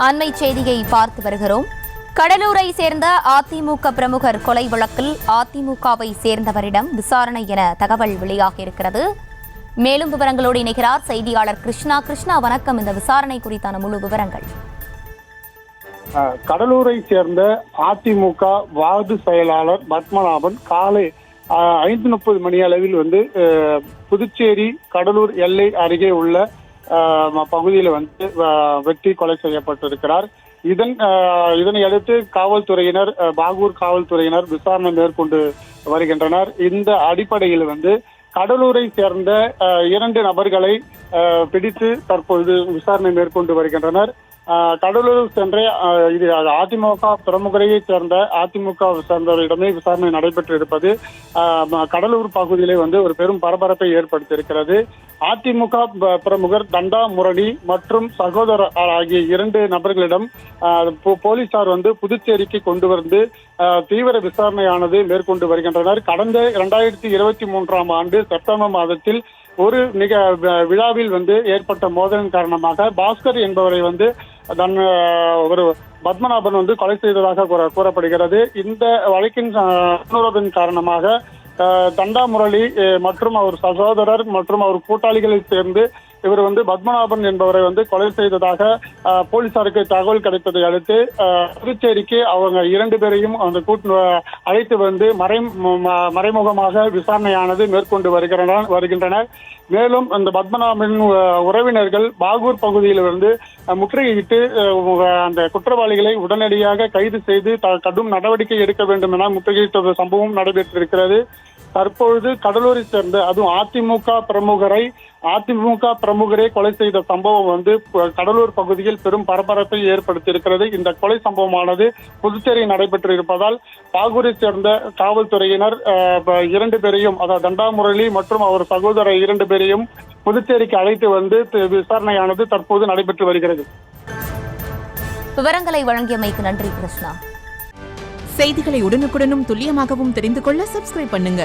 அண்மை செய்தியை பார்த்து வருகிறோம். கடலூரை சேர்ந்த அதிமுக பிரமுகர் கொலை வழக்கில் அதிமுகவை சேர்ந்தவரிடம் விசாரணை என தகவல் வெளியாகியிருக்கிறது. மேலும் விவரங்களோடு இணைகிறார் செய்தியாளர் கிருஷ்ணா. கிருஷ்ணா, வணக்கம். இந்த விசாரணை குறித்தான முழு விவரங்கள். கடலூரை சேர்ந்த அதிமுக வார்டு செயலாளர் பத்மநாபன் காலை 5:30 மணி அளவில் புதுச்சேரி கடலூர் எல்லை அருகே உள்ள பகுதியில் வெட்டி கொலை செய்யப்பட்டிருக்கிறார். இதனை அடுத்து காவல்துறையினர், பாகூர் காவல்துறையினர் விசாரணை மேற்கொண்டு வருகின்றனர். இந்த அடிப்படையில் கடலூரை சேர்ந்த 2 நபர்களை பிடித்து தற்பொழுது விசாரணை மேற்கொண்டு வருகின்றனர். கடலூர் சென்ற இது அதிமுக பிரமுகரையை சேர்ந்த அதிமுக சேர்ந்தவரிடமே விசாரணை நடைபெற்று இருப்பது கடலூர் பகுதியிலே ஒரு பெரும் பரபரப்பை ஏற்படுத்தியிருக்கிறது. அதிமுக பிரமுகர் தண்டா முரளி மற்றும் சகோதரர் ஆகிய 2 நபர்களிடம் போலீசார் புதுச்சேரிக்கு கொண்டு வந்து தீவிர விசாரணையானது மேற்கொண்டு வருகின்றனர். கடந்த 2023ஆம் ஆண்டு செப்டம்பர் மாதத்தில் ஒரு விழாவில் ஏற்பட்ட மோதலின் காரணமாக பாஸ்கர் என்பவரை ஒரு பத்மநாபன் கொலை செய்ததாக கூறப்படுகிறது. இந்த வழக்கின் முன்னுரிமையின் காரணமாக தண்டா முரளி மற்றும் அவர் சகோதரர் மற்றும் அவர் கூட்டாளிகளை சேர்ந்து இவர் பத்மநாபன் என்பவரை கொலை செய்ததாக போலீசாருக்கு தகவல் கிடைத்ததை அடுத்து புதுச்சேரிக்கு அவங்க 2 பேரையும் அழைத்து மறைமுகமாக விசாரணையானது மேற்கொண்டு வருகின்றனர். மேலும் அந்த பத்மநாபன் உறவினர்கள் பாகூர் பகுதியில் முற்றுகையிட்டு அந்த குற்றவாளிகளை உடனடியாக கைது செய்து கடும் நடவடிக்கை எடுக்க வேண்டும் என முற்றுகையிட்ட சம்பவம் நடைபெற்றிருக்கிறது. தற்பொழுது கடலூரை சேர்ந்த அதுவும் அதிமுக பிரமுகரை கொலை செய்த சம்பவம் கடலூர் பகுதியில் பெரும் பரபரப்பை ஏற்படுத்தியிருக்கிறது. இந்த கொலை சம்பவமானது புதுச்சேரி நடைபெற்று இருப்பதால் பாகூரை சேர்ந்த காவல்துறையினர் 2 பேரையும், அதாவது தண்டா முரளி மற்றும் அவர் சகோதரர் 2 பேரையும் புதுச்சேரிக்கு அழைத்து விசாரணையானது தற்போது நடைபெற்று வருகிறது. விவரங்களை வழங்கியமைக்கு நன்றி கிருஷ்ணா. செய்திகளை உடனுக்குடனும் துல்லியமாகவும் தெரிந்து கொள்ள சப்ஸ்கிரைப் பண்ணுங்க.